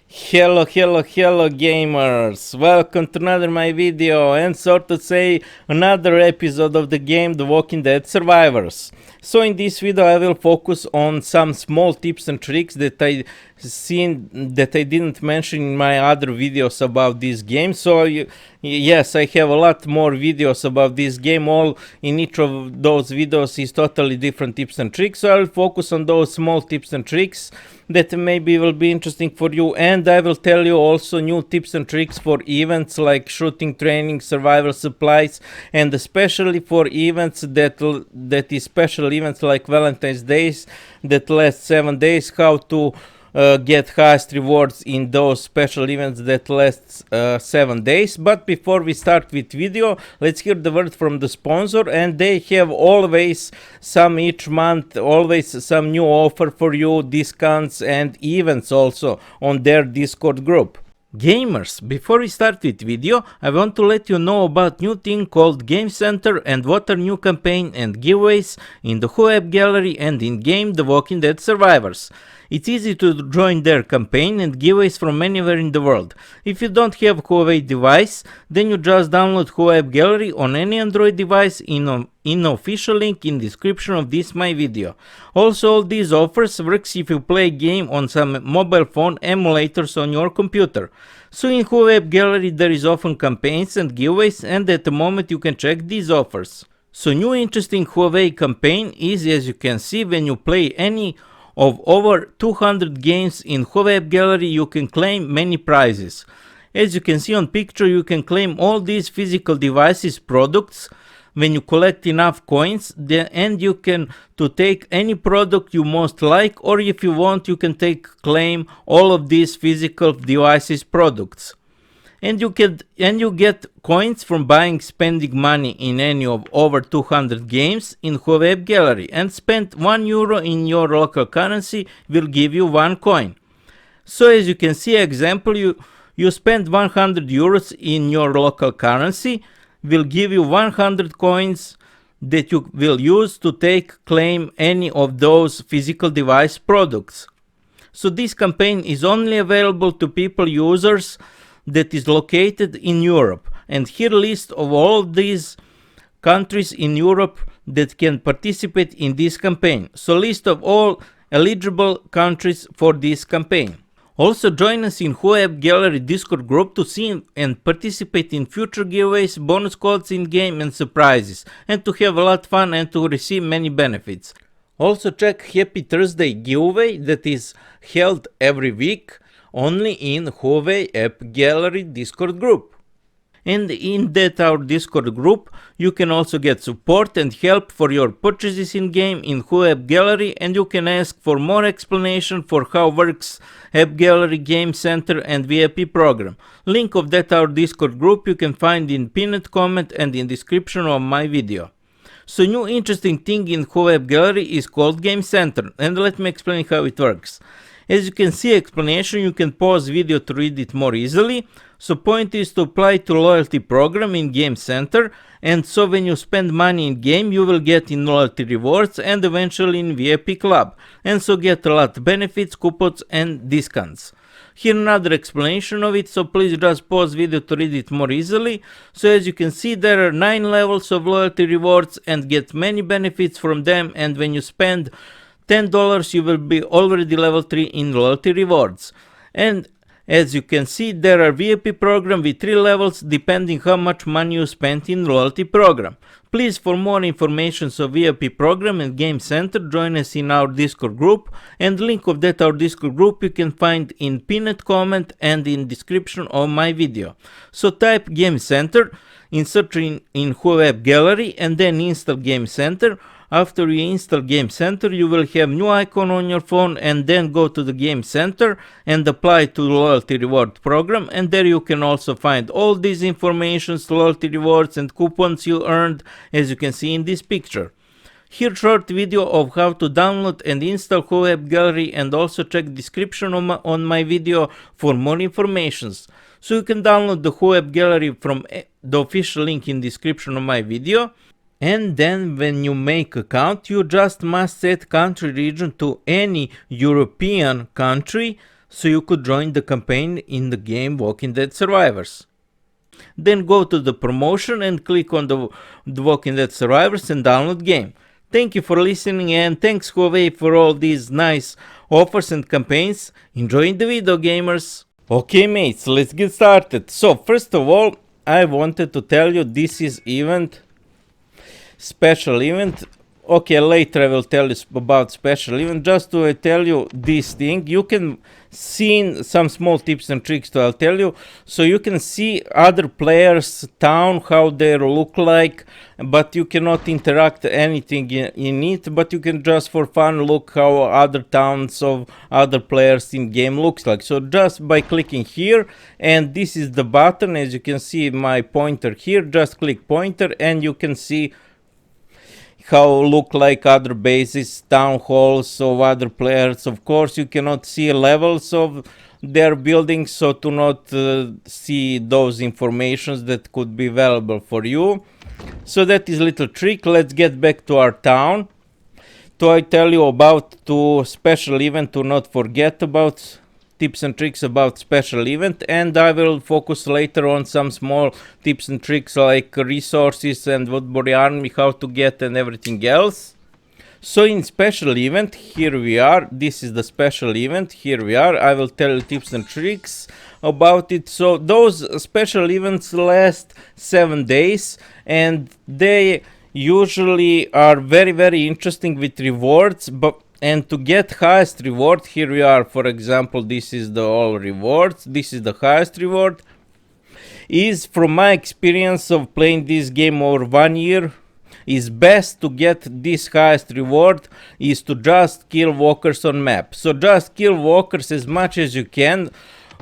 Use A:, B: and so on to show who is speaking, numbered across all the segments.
A: Hello gamers! Welcome to another my video and so to say another episode of the game The Walking Dead Survivors. So in this video I will focus on some small tips and tricks that I didn't mention in my other videos about this game. So yes, I have a lot more videos about this game. All in each of those videos is totally different tips and tricks. So I will focus on those small tips and tricks that maybe will be interesting for you, and I will tell you also new tips and tricks for events like shooting training, survival supplies, and especially for events that is special events like Valentine's Days that last 7 days, how to get highest rewards in those special events that lasts 7 days. But before we start with video, let's hear the word from the sponsor, and they have always each month always some new offer for you, discounts and events also on their Discord group. Gamers, before we start with video, I want to let you know about new thing called Game Center and what are new campaign and giveaways in the Huawei AppGallery and in game The Walking Dead Survivors. It's easy to join their campaign and giveaways from anywhere in the world. If you don't have Huawei device, then you just download Huawei AppGallery on any Android device in official link in description of this my video. Also, all these offers works if you play game on some mobile phone emulators on your computer. So in Huawei AppGallery there is often campaigns and giveaways, and at the moment you can check these offers. So new interesting Huawei campaign is, as you can see, when you play any of over 200 games in Huawei AppGallery, you can claim many prizes. As you can see on picture, you can claim all these physical devices products when you collect enough coins, and you can to take any product you most like, or if you want you can claim all of these physical devices products. And you get coins from spending money in any of over 200 games in Huawei AppGallery, and spend €1 in your local currency will give you 1 coin. So as you can see, example, you spend €100 in your local currency will give you 100 coins that you will use to claim any of those physical device products. So this campaign is only available to users that is located in Europe, and here list of all these countries in Europe that can participate in this campaign. So list of all eligible countries for this campaign. Also join us in Huawei AppGallery Discord group to see and participate in future giveaways, bonus codes in game and surprises, and to have a lot of fun and to receive many benefits. Also check Happy Thursday giveaway that is held every week only in Huawei AppGallery Discord group. And in our Discord group, you can also get support and help for your purchases in game in Huawei AppGallery, and you can ask for more explanation for how works AppGallery, Game Center and VIP program. Link of our Discord group you can find in pinned comment and in description of my video. So new interesting thing in Huawei AppGallery is called Game Center, and let me explain how it works. As you can see explanation, you can pause video to read it more easily. So point is to apply to loyalty program in Game Center, and so when you spend money in game you will get in loyalty rewards and eventually in VIP club, and so get a lot of benefits, coupons and discounts. Here another explanation of it, so please just pause video to read it more easily. So as you can see, there are 9 levels of loyalty rewards and get many benefits from them, and when you spend $10 you will be already level 3 in loyalty rewards. And as you can see, there are VIP program with 3 levels depending how much money you spent in loyalty program. Please, for more information of VIP program and Game Center, join us in our Discord group, and link of our Discord group you can find in pinned comment and in description of my video. So type Game Center in search in Huawei AppGallery and then install Game Center. After you install Game Center, you will have new icon on your phone, and then go to the Game Center and apply to loyalty reward program, and there you can also find all these informations, loyalty rewards and coupons you earned, as you can see in this picture. Here short video of how to download and install Huawei AppGallery, and also check description on my video for more informations. So you can download the Huawei AppGallery from the official link in description of my video. And then when you make account, you just must set country region to any European country so you could join the campaign in the game Walking Dead Survivors. Then go to the promotion and click on the Walking Dead Survivors and download game. Thank you for listening, and thanks Huawei for all these nice offers and campaigns. Enjoying the video, gamers! Okay mates, let's get started. So first of all, I wanted to tell you this is special event. Okay, later I will tell you about special event. Just to tell you this thing, you can see some small tips and tricks to I'll tell you. So you can see other players' town, how they look like, but you cannot interact anything in it, but you can just for fun look how other towns of other players in game looks like. So just by clicking here, and this is the button, as you can see my pointer here, just click pointer and you can see how look like other bases, town halls of other players. Of course you cannot see levels of their buildings, so to not see those informations that could be valuable for you. So that is little trick. Let's get back to our town. So I tell you about two special event to not forget about. Tips and tricks about special event, and I will focus later on some small tips and tricks like resources and what body army, how to get and everything else. So in special event, here we are. This is the special event. Here we are. I will tell you tips and tricks about it. So those special events last 7 days, and they usually are very interesting with rewards, and to get highest reward, here we are. For example, this is the all rewards. This is the highest reward. Is from my experience of playing this game over 1 year, is best to get this highest reward is to just kill walkers on map. So just kill walkers as much as you can.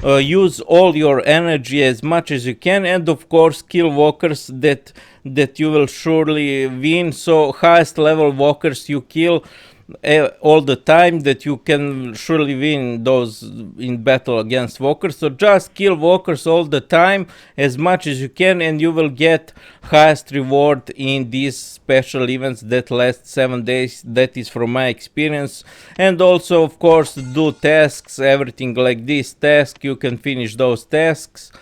A: Use all your energy as much as you can, and of course kill walkers that you will surely win. So highest level walkers you kill all the time, that you can surely win those in battle against walkers. So just kill walkers all the time as much as you can, and you will get highest reward in these special events that last 7 days. That is from my experience. And also of course do tasks, everything like this task, you can finish those tasks,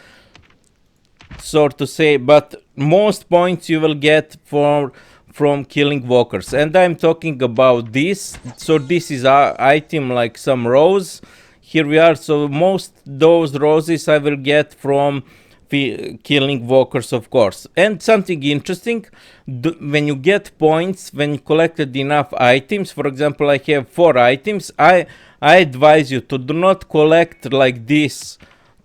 A: so to say, but most points you will get from killing walkers. And I'm talking about this. So this is our item, like some rose. Here we are. So most those roses I will get from killing walkers, of course. And something interesting, when you get points, when you collected enough items, for example I have 4 items, I advise you to do not collect like this.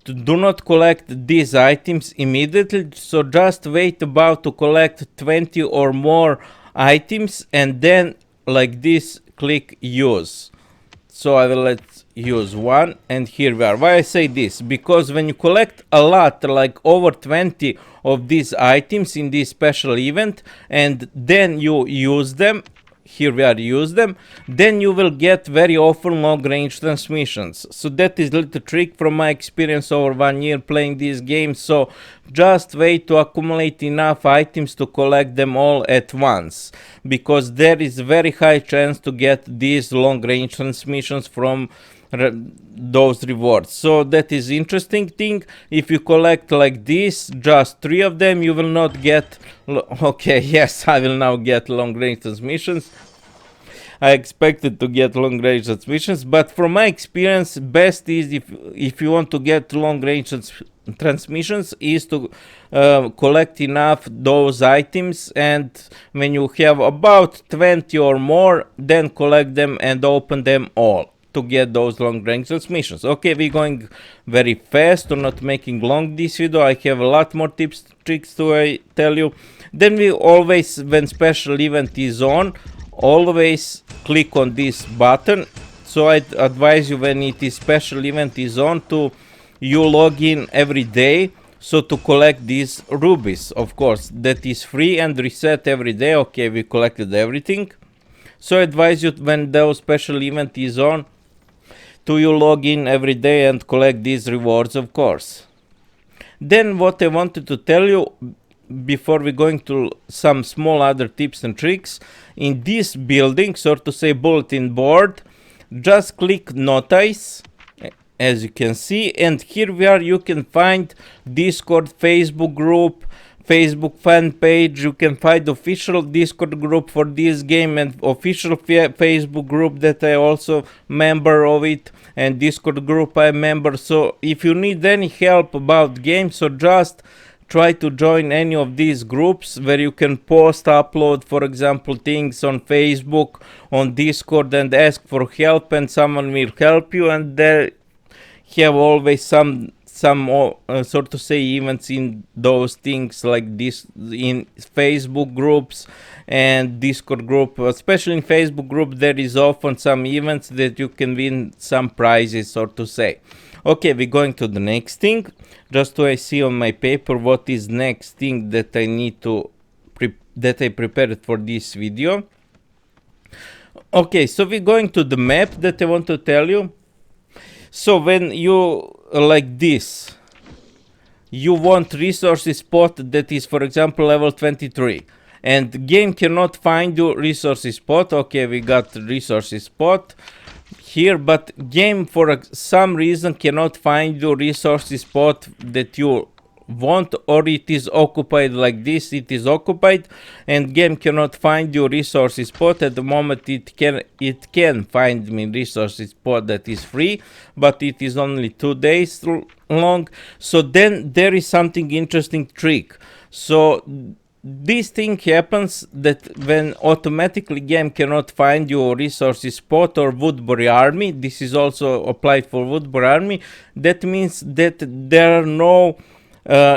A: Do not collect these items immediately, so just wait about to collect 20 or more items, and then like this click use. So I will let's use one, and here we are. Why I say this? Because when you collect a lot, like over 20 of these items in this special event, and then you use them, here we are, use them, then you will get very often long range transmissions. So that is little trick from my experience over 1 year playing this game. So just wait to accumulate enough items to collect them all at once, because there is very high chance to get these long range transmissions from those rewards. So that is interesting thing. If you collect like this, just 3 of them, you will not get okay, yes, I will now get long range transmissions. I expected to get long range transmissions, but from my experience, best is if you want to get long range transmissions is to collect enough those items, and when you have about 20 or more, then collect them and open them all to get those long range transmissions. Okay, we're going very fast to not making long this video. I have a lot more tips, tricks to tell you. Then we always, when special event is on, always click on this button. So I advise you, when it is special event is on, to you log in every day, so to collect these rubies. Of course that is free and reset every day. Okay, we collected everything. So I advise you, when the special event is on, to you log in every day and collect these rewards, of course. Then what I wanted to tell you before we going to some small other tips and tricks, in this building, so to say bulletin board, just click notice as you can see, and here we are. You can find Discord, Facebook group, Facebook fan page. You can find official Discord group for this game and official Facebook group that I also member of it, and Discord group I member. So if you need any help about games, so just try to join any of these groups where you can post, upload, for example, things on Facebook, on Discord, and ask for help, and someone will help you. And there have always some sort to say events in those things like this in Facebook groups and Discord group. Especially in Facebook group, there is often some events that you can win some prizes, so to say. Okay, we're going to the next thing. Just to I see on my paper what is next thing that I need to that I prepared for this video. Okay, so we're going to the map that I want to tell you. So when you like this, you want resources spot that is, for example, level 23, and the game cannot find you resources spot. Okay, we got resources spot here, but game for some reason cannot find you resources spot that you want, or it is occupied like this. It is occupied and game cannot find you resources spot. At the moment it can find me resources spot that is free, but it is only 2 days long. So then there is something interesting trick. So this thing happens that when automatically game cannot find your resources spot or Woodbury army, this is also applied for Woodbury army. That means that there are no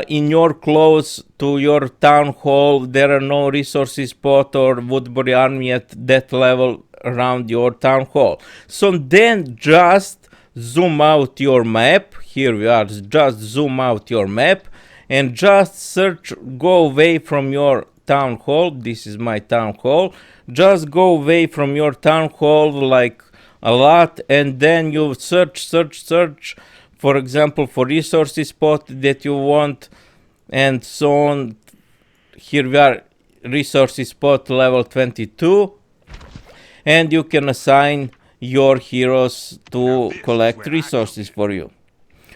A: in your close to your town hall, there are no resources spot or Woodbury army at that level around your town hall. So then just zoom out your map. Here we are. Just zoom out your map and just search, go away from your town hall. This is my town hall. Just go away from your town hall like a lot, and then you search, for example, for resources spot that you want, and so on. Here we are, resources spot level 22, and you can assign your heroes to collect resources for you.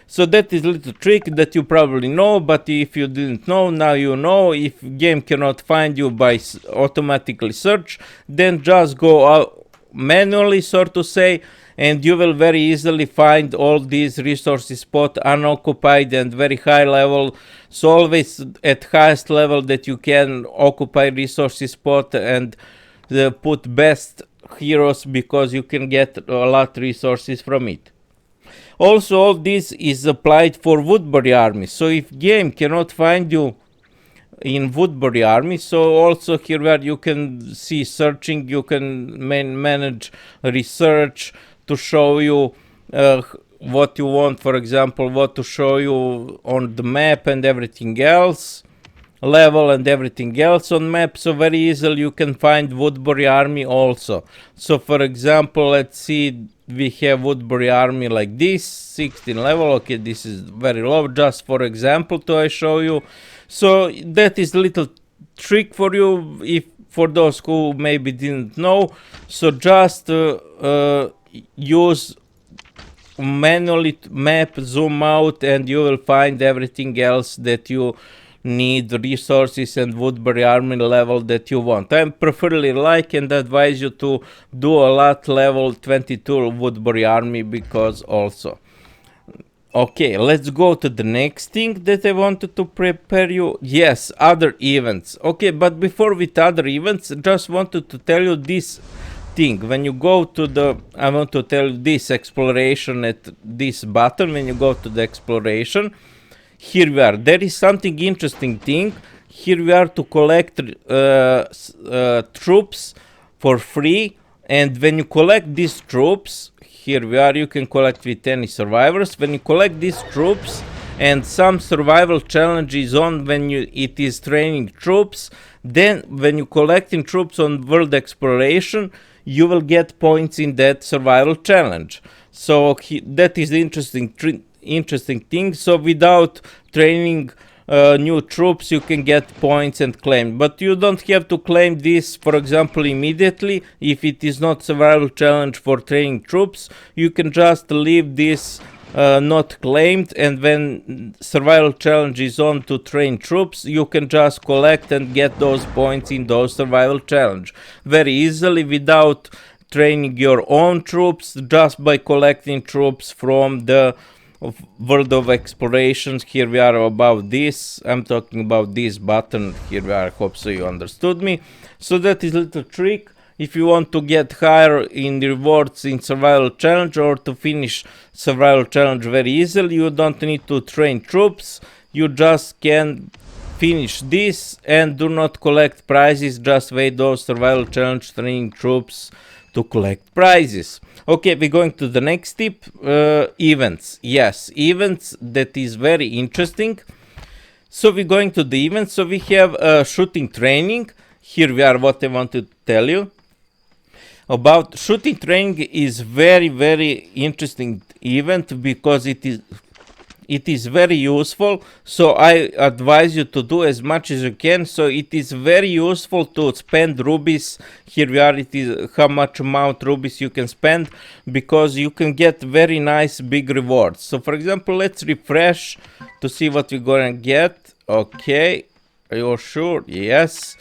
A: So that is a little trick that you probably know, but if you didn't know, now you know. If game cannot find you by automatically search, then just go out manually, so to say, and you will very easily find all these resources spot unoccupied and very high level. So always at highest level that you can occupy resources spot and put best heroes, because you can get a lot resources from it. Also, all this is applied for Woodbury army. So if game cannot find you in Woodbury army, so also here where you can see searching, you can manage research to show you what you want, for example, what to show you on the map and everything else, level and everything else on map. So very easily you can find Woodbury army also. So for example, let's see, we have Woodbury army like this, 16 level. Okay, this is very low, just for example to I show you. So that is a little trick for you, if for those who maybe didn't know. So just use manually map, zoom out, and you will find everything else that you need, resources and Woodbury army level that you want. I preferably like and advise you to do a lot level 22 Woodbury army, because also. Okay, let's go to the next thing that I wanted to prepare you. Yes, other events. Okay, but before with other events, just wanted to tell you this thing. When you go to the, I want to tell you this exploration at this button. When you go to the exploration, here we are. There is something interesting thing. Here we are to collect troops for free, and when you collect these troops, here we are, you can collect with any survivors. When you collect these troops, and some survival challenge is on when it is training troops, then when you collecting troops on world exploration, you will get points in that survival challenge. So that is the interesting thing. So without training new troops, you can get points and claim, but you don't have to claim this, for example, immediately. If it is not survival challenge for training troops, you can just leave this not claimed, and when survival challenge is on to train troops, you can just collect and get those points in those survival challenge very easily without training your own troops, just by collecting troops from the World of Explorations. Here we are about this. I'm talking about this button. Here we are. Hope so you understood me. So that is a little trick. If you want to get higher in rewards in survival challenge, or to finish survival challenge very easily, you don't need to train troops. You just can finish this and do not collect prizes. Just wait those survival challenge training troops to collect prizes. Okay, we're going to the next tip. Events. Yes, events. That is very interesting. So we're going to the events. So we have shooting training. Here we are. What I want to tell you about shooting training is very interesting event, because it is very useful. So I advise you to do as much as you can. So it is very useful to spend rubies. Here we are. It is how much amount rubies you can spend, because you can get very nice big rewards. So for example, let's refresh to see what we're gonna get. Okay, are you sure? Yes.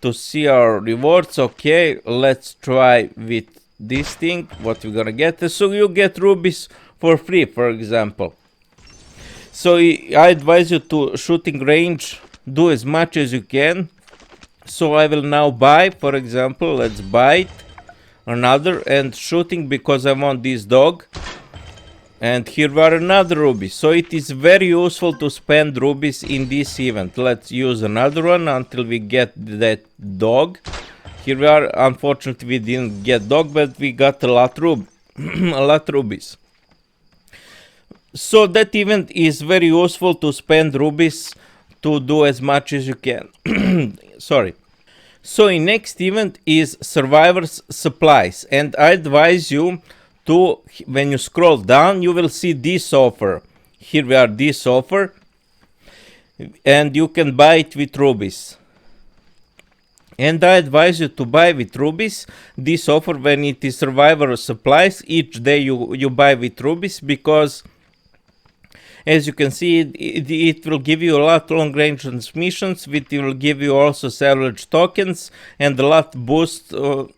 A: To see our rewards. Okay, let's try with this thing what we're gonna get. So you get rubies for free, for example. So I advise you to shooting range, do as much as you can. So I will now buy, for example, let's buy another and shooting, because I want this dog. And here are another ruby. So it is very useful to spend rubies in this event. Let's use another one until we get that dog. Here we are. Unfortunately, we didn't get dog, but we got a lot rubies. So that event is very useful to spend rubies to do as much as you can. Sorry. So in next event is survivors supplies, and I advise you to, when you scroll down, you will see this offer. Here we are, this offer, and you can buy it with rubies. And I advise you to buy with rubies this offer when it is survivor supplies. Each day you buy with rubies, because as you can see, it will give you a lot long range transmissions. It will give you also salvage tokens and a lot boost to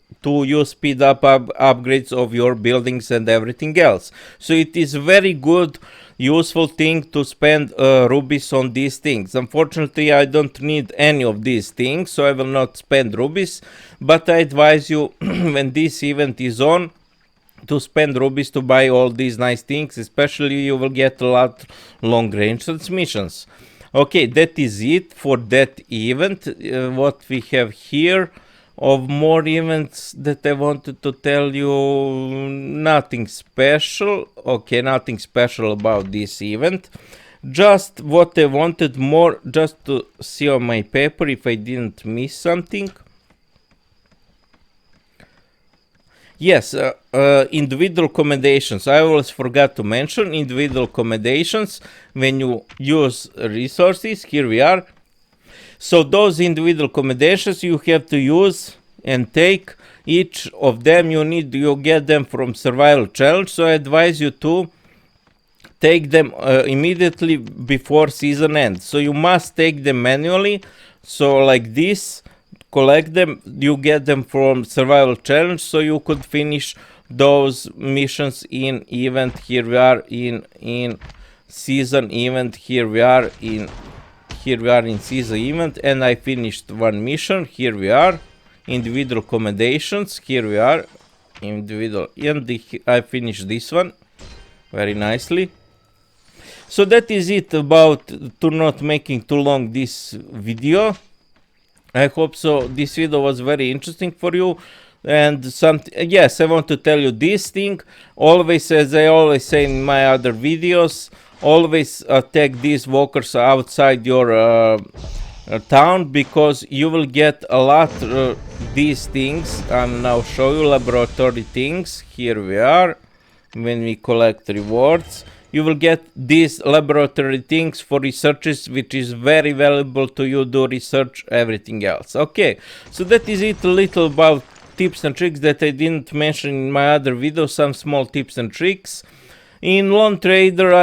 A: you speed up upgrades of your buildings and everything else. So it is very good, useful thing to spend rubies on these things. Unfortunately, I don't need any of these things, so I will not spend rubies. But I advise you when this event is on, to spend rubies to buy all these nice things. Especially you will get a lot long range transmissions. Okay, that is it for that event. What we have here of more events that I wanted to tell you, nothing special. Okay, nothing special about this event. Just what I wanted more, just to see on my paper if I didn't miss something. Yes, individual accommodations. I always forgot to mention individual accommodations when you use resources. Here we are. So those individual accommodations you have to use and take. Each of them you get them from survival challenge. So I advise you to take them immediately before season ends. So you must take them manually. So like this. Collect them, you get them from survival challenge, so you could finish those missions in event. Here we are in season event. Here we are in season event, and I finished one mission. Here we are, individual accommodations. Here we are, individual, and I finished this one very nicely. So that is it about to not making too long this video. I hope so. This video was very interesting for you. And yes, I want to tell you this thing. Always, as I always say in my other videos, always take these walkers outside your town, because you will get a lot these things. I'm now show you laboratory things. Here we are. When we collect rewards, you will get these laboratory things for researches, which is very valuable to you do research, everything else. Okay, so that is it, a little about tips and tricks that I didn't mention in my other video, some small tips and tricks. In Lone Trader,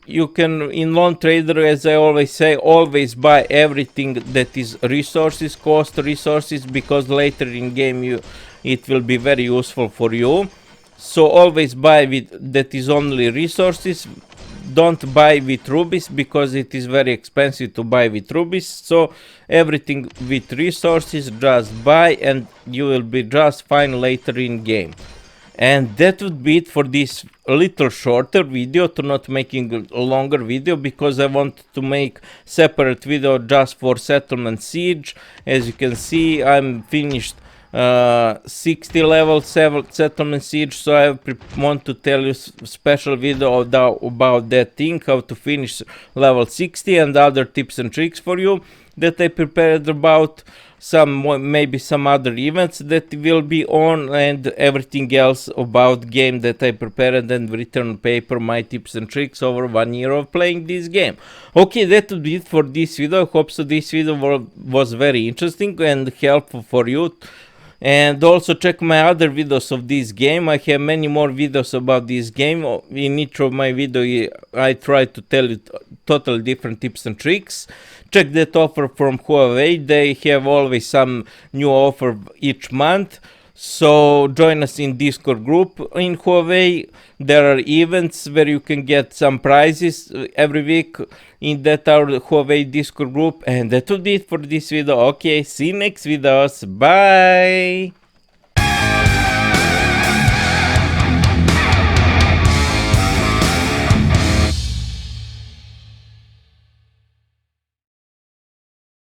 A: in Lone Trader, as I always say, always buy everything that is resources, cost resources, because later in game it will be very useful for you. So always buy with that is only resources. Don't buy with rubies because it is very expensive to buy with rubies. So everything with resources, just buy and you will be just fine later in game. And that would be it for this little shorter video, to not making a longer video, because I want to make separate video just for Settlement Siege. As you can see, I'm finished 60 level Settlement Siege, so I want to tell you special video about that thing, how to finish level 60, and other tips and tricks for you that I prepared about maybe some other events that will be on, and everything else about game that I prepared and written on paper, my tips and tricks over 1 year of playing this game. Okay, that would be it for this video. I hope so this video was very interesting and helpful for you. And also check my other videos of this game. I have many more videos about this game. In each of my video I try to tell you totally different tips and tricks. Check that offer from Huawei. They have always some new offer each month. So join us in Discord group in Huawei. There are events where you can get some prizes every week in that our Huawei Discord group. And that would be it for this video. Okay, see you next videos. Bye!